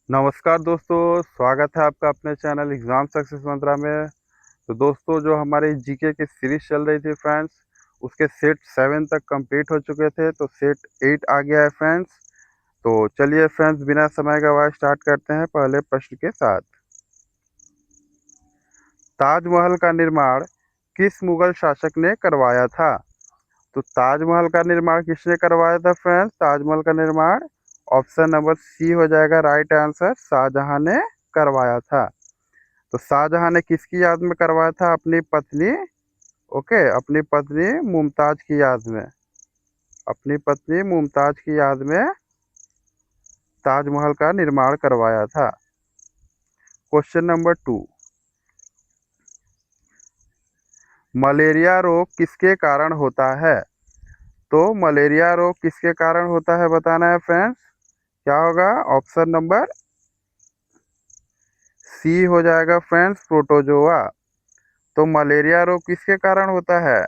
नमस्कार दोस्तों, स्वागत है आपका अपने चैनल एग्ज़ाम सक्सेस मंत्रा में। तो दोस्तों, जो हमारी जीके की सीरीज़ चल रही थी फ्रेंड्स, उसके सेट 7 तक कंप्लीट हो चुके थे, तो सेट 8 आ गया है फ्रेंड्स। तो चलिए फ्रेंड्स, बिना समय गवाए स्टार्ट करते हैं पहले प्रश्न के साथ। ताजमहल का निर्माण किस मुगल शासक ने करवाया था? तो ताजमहल का निर्माण किसने करवाया था फ्रेंड्स? ताजमहल का निर्माण ऑप्शन नंबर सी हो जाएगा राइट आंसर, शाहजहां ने करवाया था। तो शाहजहां ने किसकी याद में करवाया था? अपनी पत्नी, ओके, अपनी पत्नी मुमताज की याद में, अपनी पत्नी मुमताज की याद में ताजमहल का निर्माण करवाया था। क्वेश्चन नंबर 2, मलेरिया रोग किसके कारण होता है? तो मलेरिया रोग किसके कारण होता है बताना है फ्रेंड्स। क्या होगा? ऑप्शन नंबर सी हो जाएगा फ्रेंड्स, प्रोटोजोआ। तो मलेरिया रोग किसके कारण होता है?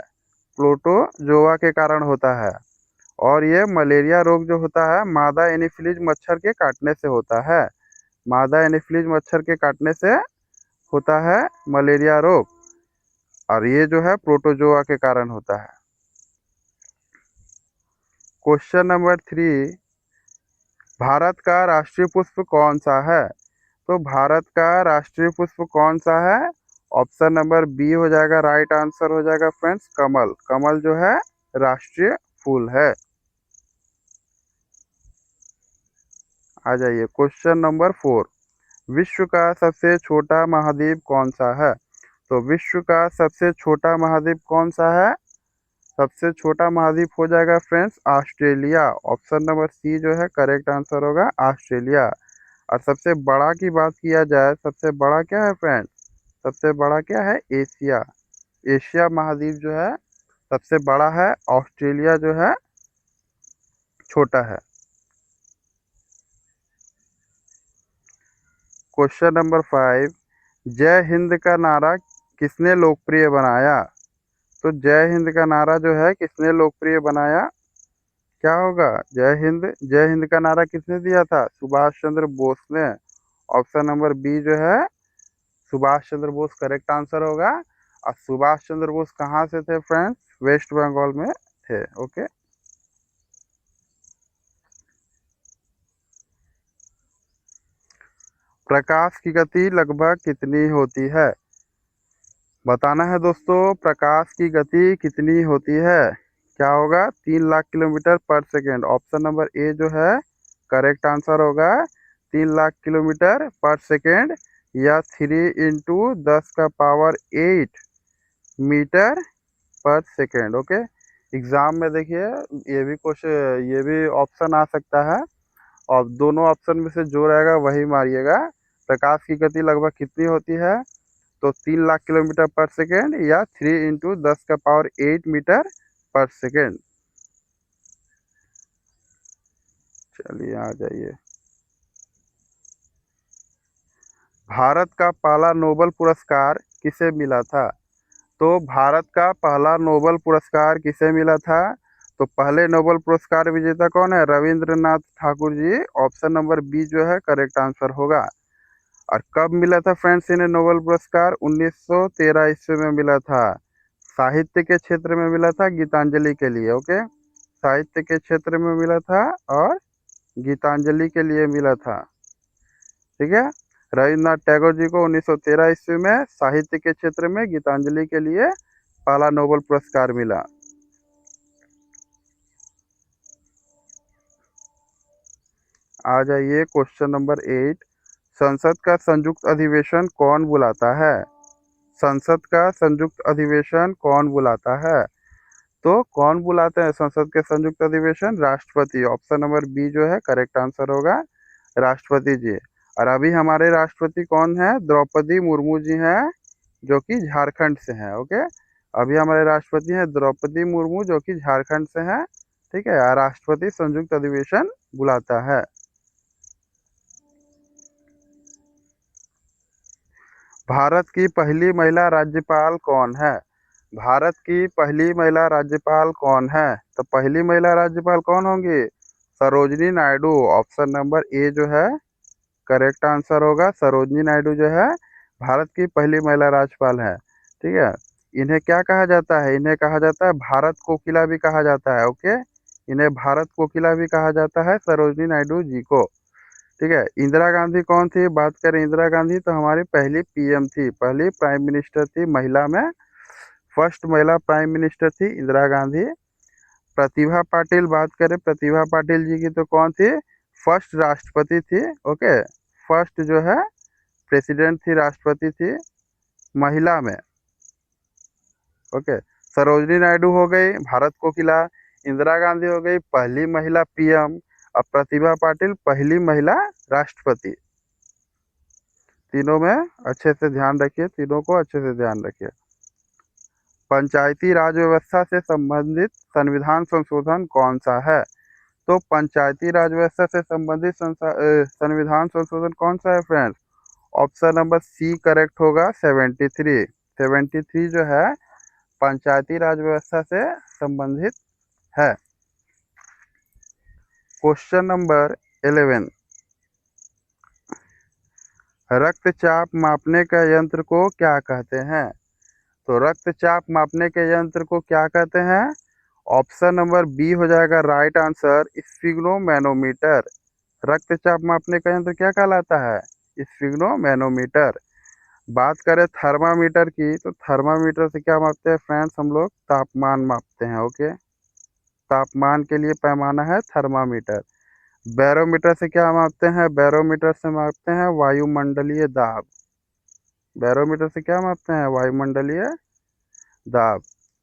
प्रोटोजोआ के कारण होता है। और ये मलेरिया रोग जो होता है मादा एनीफिलीज मच्छर के काटने से होता है। मादा एनीफिलीज मच्छर के काटने से होता है मलेरिया रोग, और ये जो है प्रोटोजोआ के कारण होता है। क्वेश्चन नंबर 3, भारत का राष्ट्रीय पुष्प कौन सा है? तो भारत का राष्ट्रीय पुष्प कौन सा है? ऑप्शन नंबर बी हो जाएगा राइट आंसर हो जाएगा फ्रेंड्स, कमल। कमल जो है राष्ट्रीय फूल है। आ जाइए क्वेश्चन नंबर 4, विश्व का सबसे छोटा महाद्वीप कौन सा है? तो विश्व का सबसे छोटा महाद्वीप कौन सा है? सबसे छोटा महाद्वीप हो जाएगा friends Australia. Option number C जो है करेक्ट आंसर होगा, ऑस्ट्रेलिया। और सबसे बड़ा की बात किया जाए, सबसे बड़ा क्या है फ्रेंड्स? सबसे बड़ा क्या है? एशिया। एशिया महाद्वीप जो है सबसे बड़ा है, ऑस्ट्रेलिया जो है छोटा है। क्वेश्चन नंबर 5, जय हिंद का नारा किसने लोकप्रिय बनाया? तो जय हिंद का नारा जो है किसने लोकप्रिय बनाया? क्या होगा? जय हिंद, जय हिंद का नारा किसने दिया था? सुभाष चंद्र बोस ने। ऑप्शन नंबर बी जो है सुभाष चंद्र बोस करेक्ट आंसर होगा। और सुभाष चंद्र बोस कहाँ से थे फ्रेंड्स? वेस्ट बंगाल में थे। ओके, प्रकाश की गति लगभग कितनी होती है? बताना है दोस्तों, प्रकाश की गति कितनी होती है? क्या होगा? 3 लाख किलोमीटर पर सेकेंड। ऑप्शन नंबर ए जो है करेक्ट आंसर होगा, 3 लाख किलोमीटर पर सेकेंड, या 3 × 10⁸ मीटर पर सेकेंड। ओके, एग्जाम में देखिए ये भी क्वेश्चन, ये भी ऑप्शन आ सकता है, और दोनों ऑप्शन में से जो रहेगा वही मारिएगा। प्रकाश की गति लगभग कितनी होती है? तो 3 लाख किलोमीटर पर सेकेंड, या 3 × 10⁸ मीटर पर सेकेंड। चलिए आ जाइए। भारत का पहला नोबेल पुरस्कार किसे मिला था? तो भारत का पहला नोबेल पुरस्कार किसे मिला था? तो पहले नोबेल पुरस्कार विजेता कौन है? Rabindranath Thakur ji. Option number B जो है करेक्ट आंसर होगा। और कब मिला था फ्रेंड्स इन्हें नोबेल पुरस्कार? 1913 ईस्वी में मिला था। साहित्य के क्षेत्र में मिला था, गीतांजलि के लिए। ओके, साहित्य के क्षेत्र में मिला था और गीतांजलि के लिए मिला था। ठीक है, रविन्द्रनाथ टैगोर जी को 1913 ईस्वी में साहित्य के क्षेत्र में गीतांजलि के लिए पहला नोबेल पुरस्कार मिला। आ जाइए क्वेश्चन नंबर 8, संसद का संयुक्त अधिवेशन कौन बुलाता है? संसद का संयुक्त अधिवेशन कौन बुलाता है? तो कौन बुलाते हैं संसद के संयुक्त अधिवेशन? राष्ट्रपति। ऑप्शन नंबर बी जो है करेक्ट आंसर होगा, राष्ट्रपति जी। और अभी हमारे राष्ट्रपति कौन है? द्रौपदी मुर्मू जी हैं, जो कि झारखंड से हैं। ओके, अभी हमारे राष्ट्रपति हैं द्रौपदी मुर्मू, जो कि झारखंड से हैं। ठीक है, राष्ट्रपति संयुक्त अधिवेशन बुलाता है। भारत की पहली महिला राज्यपाल कौन है? भारत की पहली महिला राज्यपाल कौन है? तो पहली महिला राज्यपाल कौन होंगी? Sarojini Naidu. Option number A जो है करेक्ट आंसर होगा सरोजनी नायडू जो है भारत की पहली महिला राज्यपाल है। ठीक है, इन्हें क्या कहा जाता है? इन्हें कहा जाता है भारत कोकिला भी कहा जाता है। ओके, इन्हें भारत कोकिला भी कहा जाता है सरोजनी नायडू जी को। ठीक है, इंदिरा गांधी कौन थी? बात करें इंदिरा गांधी तो हमारी पहली पीएम थी, पहली प्राइम मिनिस्टर थी महिला में। फर्स्ट महिला प्राइम मिनिस्टर थी इंदिरा गांधी। प्रतिभा पाटिल, बात करें प्रतिभा पाटिल जी की तो कौन थी? फर्स्ट राष्ट्रपति थी। ओके, फर्स्ट जो है प्रेसिडेंट थी, राष्ट्रपति थी महिला में। ओके, सरोजनी नायडू हो गई भारत कोकिला, इंदिरा गांधी हो गई पहली महिला पीएम, और प्रतिभा पाटिल पहली महिला राष्ट्रपति। तीनों में अच्छे से ध्यान रखिए, तीनों को अच्छे से ध्यान रखिए। पंचायती राज व्यवस्था से संबंधित संविधान संशोधन कौन सा है? तो पंचायती राज व्यवस्था से संबंधित संविधान संशोधन कौन सा है friends? Option number C correct होगा, 73। 73 जो है पंचायती राज व्यवस्था से संबंधित है। क्वेश्चन नंबर 11, रक्तचाप मापने का यंत्र को क्या कहते हैं? तो रक्तचाप मापने के यंत्र को क्या कहते हैं? ऑप्शन नंबर बी हो जाएगा राइट आंसर, स्फिग्नोमैनोमीटर। रक्तचाप मापने का यंत्र क्या कहलाता है? स्फिग्नोमैनोमीटर। बात करें थर्मामीटर की तो थर्मामीटर से क्या मापते हैं फ्रेंड्स? हम लोग तापमान मापते हैं। ओके, तापमान के लिए पैमाना है थर्मामीटर। बैरोमीटर से क्या मापते हैं? बैरोमीटर से मापते हैं वायुमंडलीय दाब। बैरोमीटर से क्या मापते हैं? वायुमंडलीय दाब।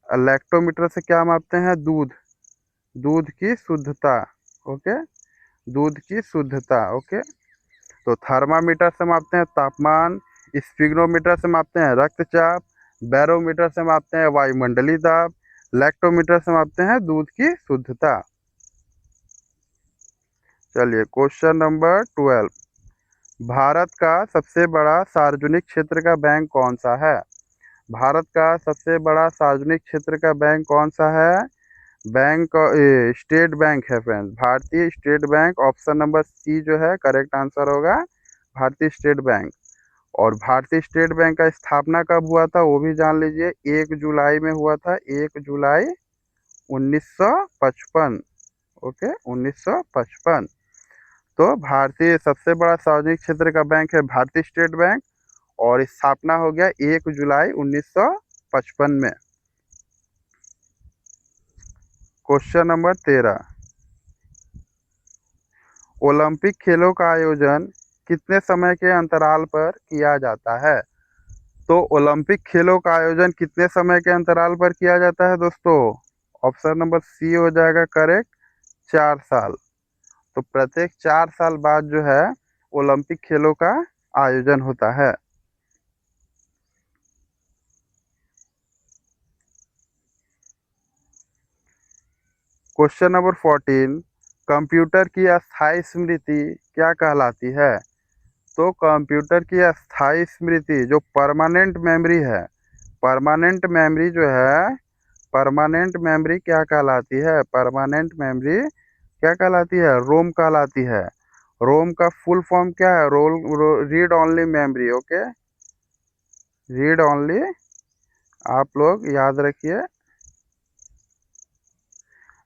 लैक्टोमीटर से क्या मापते हैं? दूध, दूध की शुद्धता। ओके, दूध की शुद्धता। ओके, तो थर्मामीटर से मापते हैं तापमान, स्फिग्नोमीटर से मापते हैं रक्तचाप, बैरोमीटर से मापते हैं वायुमंडलीय दाब, लैक्टोमीटर से मापते हैं दूध की शुद्धता। चलिए क्वेश्चन नंबर 12, भारत का सबसे बड़ा सार्वजनिक क्षेत्र का बैंक कौन सा है? भारत का सबसे बड़ा सार्वजनिक क्षेत्र का बैंक कौन सा है? बैंक स्टेट बैंक है फ्रेंड्स, भारतीय state bank. Option number C जो है करेक्ट आंसर होगा, भारतीय स्टेट बैंक। और भारतीय स्टेट बैंक का स्थापना कब हुआ था वो भी जान लीजिए, 1 जुलाई में हुआ था, 1 जुलाई 1955। ओके, 1955। तो भारतीय सबसे बड़ा सार्वजनिक क्षेत्र का बैंक है भारतीय स्टेट बैंक, और स्थापना हो गया 1 जुलाई 1955 में। क्वेश्चन नंबर 13, ओलंपिक खेलों का आयोजन कितने समय के अंतराल पर किया जाता है? तो ओलंपिक खेलों का आयोजन कितने समय के अंतराल पर किया जाता है दोस्तों? ऑप्शन नंबर सी हो जाएगा करेक्ट, 4 साल। तो प्रत्येक 4 साल बाद जो है ओलंपिक खेलों का आयोजन होता है। क्वेश्चन नंबर 14, कंप्यूटर की अस्थायी स्मृति क्या कहलाती है? तो कंप्यूटर की अस्थायी स्मृति जो परमानेंट मेमोरी है, परमानेंट मेमोरी जो है, परमानेंट मेमोरी क्या कहलाती है? परमानेंट मेमोरी क्या कहलाती है? रोम कहलाती है। रोम का फुल फॉर्म क्या है? Read only memory. Okay, read only, आप लोग याद रखिए,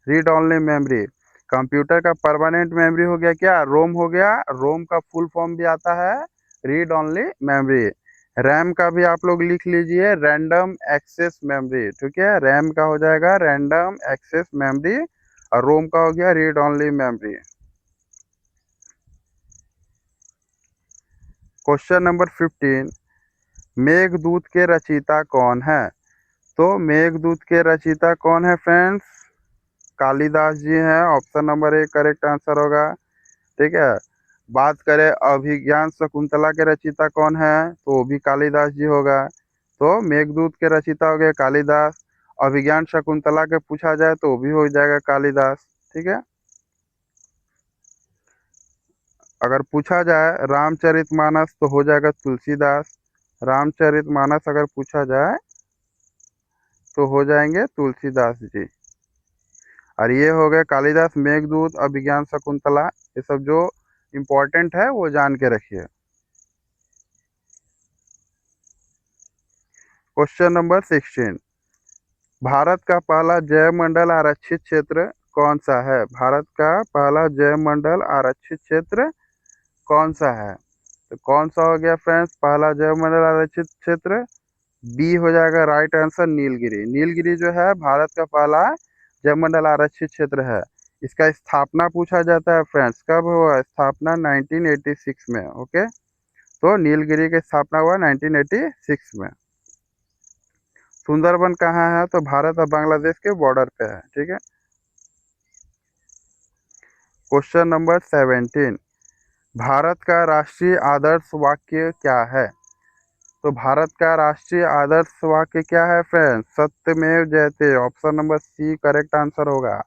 रीड ओनली मेमोरी। कंप्यूटर का परमानेंट मेमोरी हो गया क्या? रोम हो गया। रोम का फुल फॉर्म भी आता है रीड ओनली मेमोरी। रैम का भी आप लोग लिख लीजिए, रैंडम एक्सेस मेमोरी। ठीक है, रैम का हो जाएगा रैंडम एक्सेस मेमोरी, और रोम का हो गया read only memory. Question number 15, Meghdoot के रचयिता कौन है? तो मेघदूत के रचयिता कौन है फ्रेंड्स? कालिदास जी हैं, option number A correct answer होगा। ठीक है, बात करें अभिज्ञान शकुंतला के रचयिता कौन है? तो वो भी कालिदास जी होगा। तो मेघदूत के रचयिता हो गए कालिदास। अभिज्ञान शकुंतला के पूछा जाए तो वो भी हो जाएगा कालिदास। ठीक है, अगर पूछा जाए रामचरितमानस तो हो जाएगा तुलसीदास। रामचरितमानस अगर पूछा जाए तो हो जाएंगे तुलसीदास जी। और ये हो गए कालिदास, मेघदूत, अभिज्ञान शकुंतला, ये सब जो इम्पोर्टेंट है, वो जान के रखिए। क्वेश्चन नंबर 16, भारत का पहला जैवमंडल आरक्षित क्षेत्र कौन सा है? भारत का पहला जैवमंडल आरक्षित क्षेत्र कौन सा है? तो कौन सा हो गया फ्रेंड्स पहला जैवमंडल आरक्षित क्षेत्र? बी हो जाएगा राइट आंसर, नीलगिरी। नीलगिरी जो है भारत का पहला जैवमंडल आरक्षित क्षेत्र है। इसका स्थापना पूछा जाता है फ्रेंड्स, कब हुआ स्थापना? 1986 में। ओके, तो नीलगिरी की स्थापना हुआ 1986 में। सुंदरबन कहाँ है? तो भारत और बांग्लादेश के बॉर्डर पे है। ठीक है। क्वेश्चन नंबर 17, भारत का राष्ट्रीय आदर्श वाक्य क्या है? तो भारत का राष्ट्रीय आदर्श वाक्य क्या है फ्रेंड्स? सत्यमेव जयते। Option number C correct answer होगा।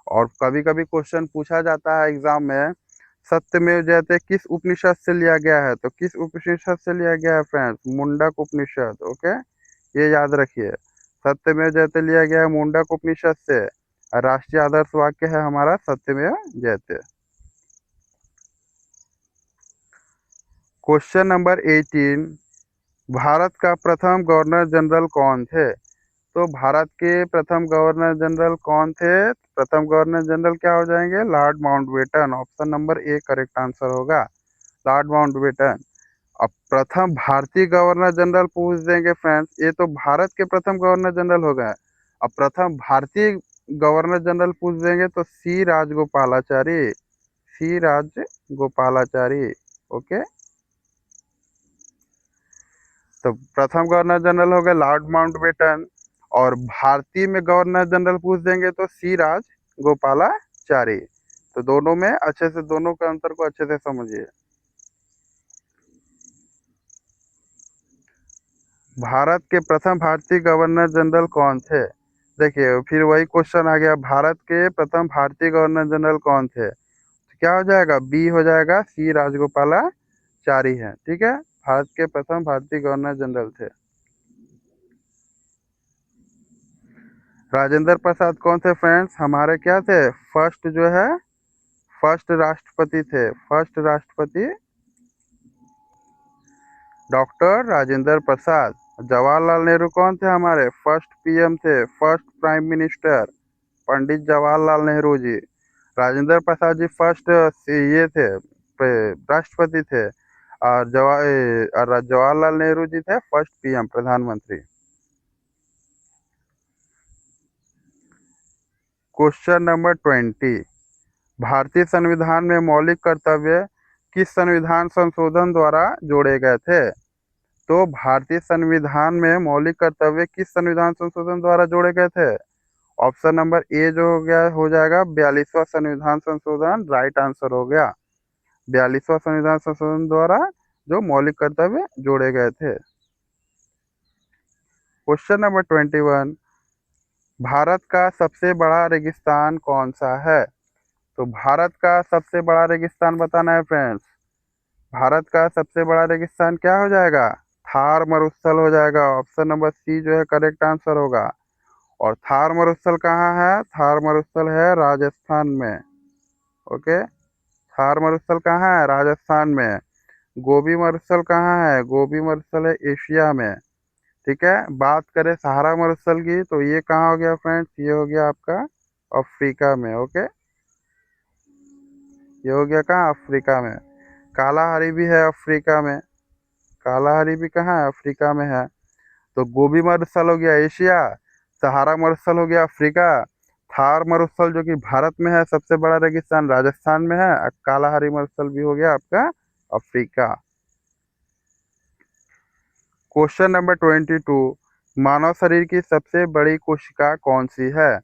और कभी कभी क्वेश्चन पूछा जाता है एग्जाम में, सत्यमेव जयते किस उपनिषद से लिया गया है? तो किस उपनिषद से लिया गया है फ्रेंड्स? मुंडक उपनिषद। ओके, ये याद रखिए, सत्यमेव जयते लिया गया है मुंडक उपनिषद से। और राष्ट्रीय आदर्श वाक्य है हमारा सत्यमेव जयते। क्वेश्चन नंबर 18, भारत का प्रथम गवर्नर जनरल कौन थे? तो भारत के प्रथम गवर्नर जनरल कौन थे? प्रथम गवर्नर जनरल क्या हो जाएंगे? Lord Mountbatten. Option number A correct answer होगा, लॉर्ड माउंटबेटन। अब प्रथम भारतीय गवर्नर जनरल पूछ देंगे फ्रेंड्स, ये तो भारत के प्रथम गवर्नर जनरल हो गए। अब प्रथम भारतीय गवर्नर जनरल पूछ देंगे तो सी राजगोपालाचारी, सी राजगोपालाचारी। ओके, तो प्रथम गवर्नर जनरल हो गए लॉर्ड माउंटबेटन, और भारतीय में गवर्नर जनरल पूछ देंगे तो सी राज गोपालाचारी। तो दोनों में अच्छे से, दोनों के अंतर को अच्छे से समझिए। भारत के प्रथम भारतीय गवर्नर जनरल कौन थे? देखिए फिर वही क्वेश्चन आ गया, भारत के प्रथम भारतीय गवर्नर जनरल कौन थे? तो क्या हो जाएगा? बी हो जाएगा, सी राजगोपालाचारी है। ठीक है, भारत के प्रथम भारतीय गवर्नर जनरल थे। राजेंद्र प्रसाद कौन थे फ्रेंड्स? हमारे क्या थे? फर्स्ट जो है, फर्स्ट राष्ट्रपति थे। फर्स्ट राष्ट्रपति डॉक्टर राजेंद्र प्रसाद। जवाहरलाल नेहरू कौन थे? हमारे फर्स्ट पीएम थे, first prime minister, Pandit Jawaharlal Nehru ji. Rajendra Prasad ji first ये थे, राष्ट्रपति थे। और जवाहरलाल नेहरू जी थे फर्स्ट पीएम, प्रधानमंत्री। क्वेश्चन नंबर 20, भारतीय संविधान में मौलिक कर्तव्य किस संविधान संशोधन द्वारा जोड़े गए थे? तो भारतीय संविधान में मौलिक कर्तव्य किस संविधान संशोधन द्वारा जोड़े गए थे? ऑप्शन नंबर ए जो हो गया हो जाएगा 42वां संविधान संशोधन, राइट आंसर हो गया। 42वां संविधान संशोधन द्वारा जो मौलिक कर्तव्य जोड़े गए थे। क्वेश्चन नंबर 21, भारत का सबसे बड़ा रेगिस्तान कौन सा है? तो भारत का सबसे बड़ा रेगिस्तान बताना है फ्रेंड्स। भारत का सबसे बड़ा रेगिस्तान क्या हो जाएगा? थार मरुस्थल हो जाएगा। ऑप्शन नंबर सी जो है करेक्ट आंसर होगा। और थार मरुस्थल कहाँ है? थार मरुस्थल है राजस्थान में। ओके, थार मरुस्थल कहाँ है? राजस्थान में। गोबी मरुस्थल कहाँ है? गोबी मरुस्थल है एशिया में। ठीक है, बात करें सहारा मरुस्थल की तो ये कहाँ हो गया फ्रेंड्स? ये हो गया आपका अफ्रीका में। ओके, ये हो गया कहाँ? अफ्रीका में। कालाहारी भी है अफ्रीका में। कालाहारी भी कहाँ है? अफ्रीका में है। तो गोबी मरुस्थल हो गया एशिया, सहारा मरुस्थल हो गया अफ्रीका, थार मरुस्थल जो कि भारत में है सबसे बड़ा रेगिस्तान राजस्थान में है, और कालाहारी मरुस्थल भी हो गया आपका अफ्रीका। क्वेश्चन नंबर 22, मानव शरीर की सबसे बड़ी कोशिका कौन सी है?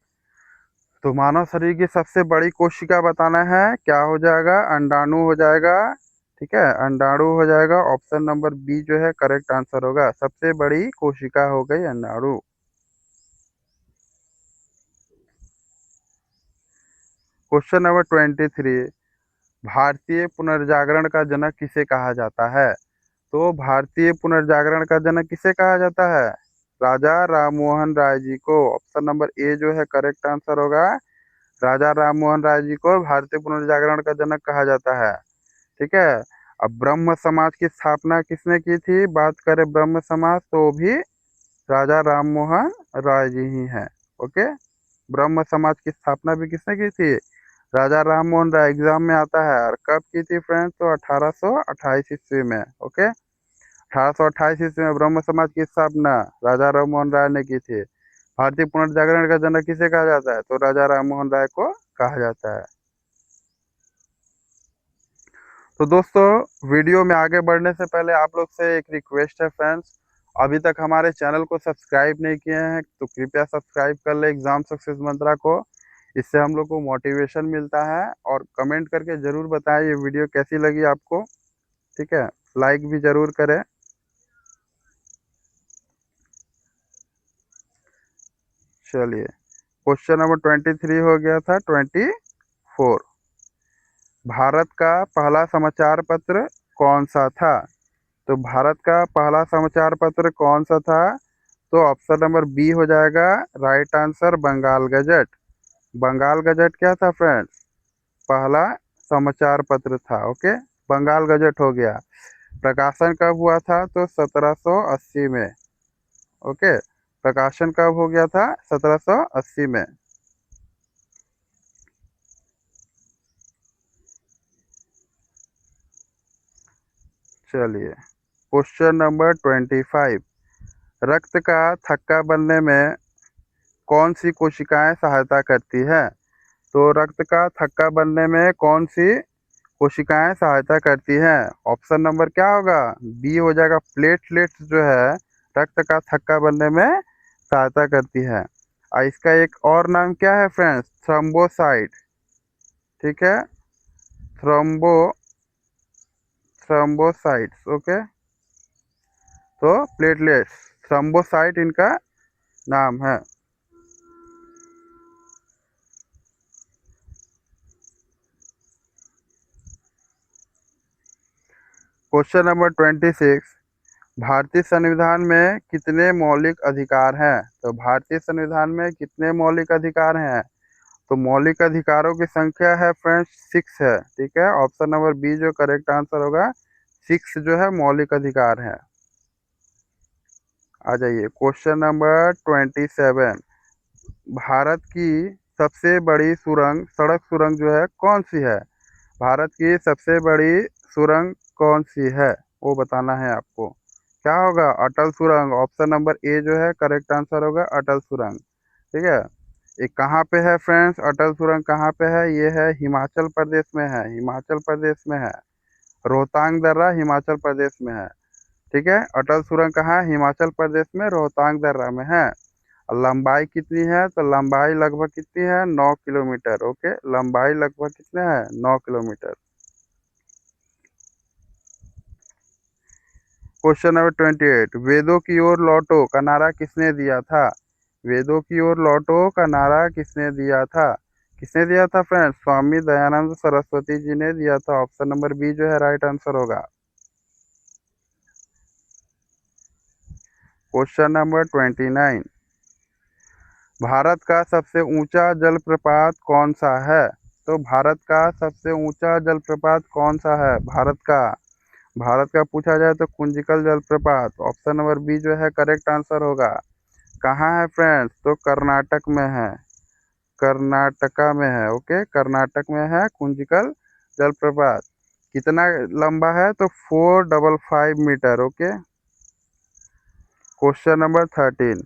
तो मानव शरीर की सबसे बड़ी कोशिका बताना है, क्या हो जाएगा? अंडाणु हो जाएगा। ठीक है, अंडाणु हो जाएगा। ऑप्शन नंबर बी जो है करेक्ट आंसर होगा, सबसे बड़ी कोशिका हो गई अंडाणु। क्वेश्चन नंबर 23, भारतीय पुनर्जागरण का जनक किसे कहा जाता है? तो भारतीय पुनर्जागरण का जनक किसे कहा जाता है? राजा राममोहन राय जी को। ऑप्शन नंबर ए जो है करेक्ट आंसर होगा, राजा राममोहन राय जी को भारतीय पुनर्जागरण का जनक कहा जाता है। ठीक है। अब ब्रह्म समाज की स्थापना किसने की थी? बात करें ब्रह्म समाज तो वो भी राजा राम मोहन राय जी ही हैं। ओके, ब्रह्म समाज की स्थापना भी किसने की थी? राजा राम मोहन राय। एग्जाम में आता है। और कब की थी फ्रेंड्स? तो 1828 ईस्वी में। ओके, 1828 ईस्वी में ब्रह्म समाज की स्थापना राजा राम मोहन राय ने की थी। भारतीय पुनर्जागरण का जनक किसे कहा जाता है? तो राजा राम मोहन राय को कहा जाता है। तो दोस्तों, वीडियो में आगे बढ़ने से पहले आप लोग से एक रिक्वेस्ट है फ्रेंड्स, अभी तक हमारे चैनल को सब्सक्राइब नहीं किए हैं तो कृपया सब्सक्राइब कर ले एग्जाम सक्सेस मंत्रा को। इससे हम लोग को मोटिवेशन मिलता है। और कमेंट करके ज़रूर बताएं ये वीडियो कैसी लगी आपको। ठीक है, लाइक भी ज़रूर करें। चलिए, क्वेश्चन नंबर 23 हो गया था। 24, भारत का पहला समाचार पत्र कौन सा था? तो भारत का पहला समाचार पत्र कौन सा था? तो ऑप्शन नंबर बी हो जाएगा right answer, Bengal gazette. Bengal gazette क्या था फ्रेंड्स? पहला समाचार पत्र था। ओके, बंगाल गजट हो गया। प्रकाशन कब हुआ था? तो 1780 में। ओके, प्रकाशन कब हो गया था? 1780 में। चलिए, क्वेश्चन नंबर 25, रक्त का थक्का बनने में कौन सी कोशिकाएं सहायता करती है? तो रक्त का थक्का बनने में कौन सी कोशिकाएं सहायता करती हैं? ऑप्शन नंबर क्या होगा? बी हो जाएगा, प्लेटलेट्स जो है रक्त का थक्का बनने में सहायता करती है। और इसका एक और नाम क्या है फ्रेंड्स? थ्रोम्बोसाइट। ठीक है, थ्रोम्बो थ्रोम्बोसाइट्स। ओके, तो प्लेटलेट्स, थ्रोम्बोसाइट इनका नाम है। क्वेश्चन नंबर 26, भारतीय संविधान में कितने मौलिक अधिकार हैं? तो भारतीय संविधान में कितने मौलिक अधिकार हैं? तो मौलिक अधिकारों की संख्या है फ्रेंड्स 6 है। ठीक है, ऑप्शन नंबर बी जो करेक्ट आंसर होगा, 6 जो है मौलिक अधिकार है। आ जाइए, क्वेश्चन नंबर 27, भारत की सबसे बड़ी सुरंग, सड़क सुरंग जो है कौन सी है? भारत की सबसे बड़ी सुरंग कौन सी है वो बताना है आपको। क्या होगा? अटल सुरंग। ऑप्शन नंबर ए जो है करेक्ट आंसर होगा, अटल सुरंग। ठीक है, ये कहाँ पे है फ्रेंड्स? अटल सुरंग कहाँ पे है? ये है हिमाचल प्रदेश में है। हिमाचल प्रदेश में है, रोहतांग दर्रा हिमाचल प्रदेश में है। ठीक है, अटल सुरंग कहाँ है? हिमाचल प्रदेश में रोहतांग दर्रा में है। और लंबाई कितनी है? तो लंबाई लगभग कितनी है? 9 किलोमीटर। ओके, लंबाई लगभग कितने है? 9 किलोमीटर। क्वेश्चन नंबर 28, वेदों की ओर लौटो का नारा किसने दिया था? वेदों की ओर लौटो का नारा किसने दिया था? किसने दिया था फ्रेंड्स? स्वामी दयानंद सरस्वती जी ने दिया था। ऑप्शन नंबर बी जो है राइट आंसर होगा। क्वेश्चन नंबर 29, भारत का सबसे ऊंचा जलप्रपात कौन सा है? तो भारत का सबसे ऊंचा जलप्रपात कौन सा है? भारत का पूछा जाए तो कुंजिकल जलप्रपात। ऑप्शन नंबर बी जो है करेक्ट आंसर होगा। कहाँ है फ्रेंड्स? तो कर्नाटक में है, कर्नाटका में है। ओके, कर्नाटक में है कुंजिकल जलप्रपात। कितना लंबा है? तो 455 metre. Okay, question number 13,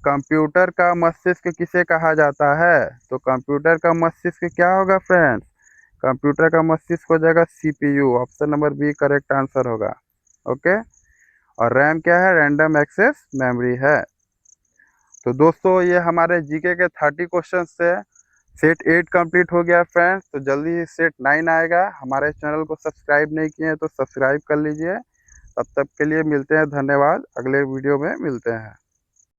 computer का मस्तिष्क किसे कहा जाता है? तो कंप्यूटर का मस्तिष्क क्या होगा फ्रेंड्स? कंप्यूटर का मस्तिष्क हो जाएगा CPU. Option number B correct answer होगा। ओके, और रैम क्या है? रैंडम एक्सेस मेमोरी है। तो दोस्तों, ये हमारे जीके के 30 क्वेश्चन से सेट 8 कंप्लीट हो गया फ्रेंड्स। तो जल्दी ही सेट 9 आएगा। हमारे चैनल को सब्सक्राइब नहीं किए हैं तो सब्सक्राइब कर लीजिए। तब तक के लिए मिलते हैं, धन्यवाद। अगले वीडियो में मिलते हैं।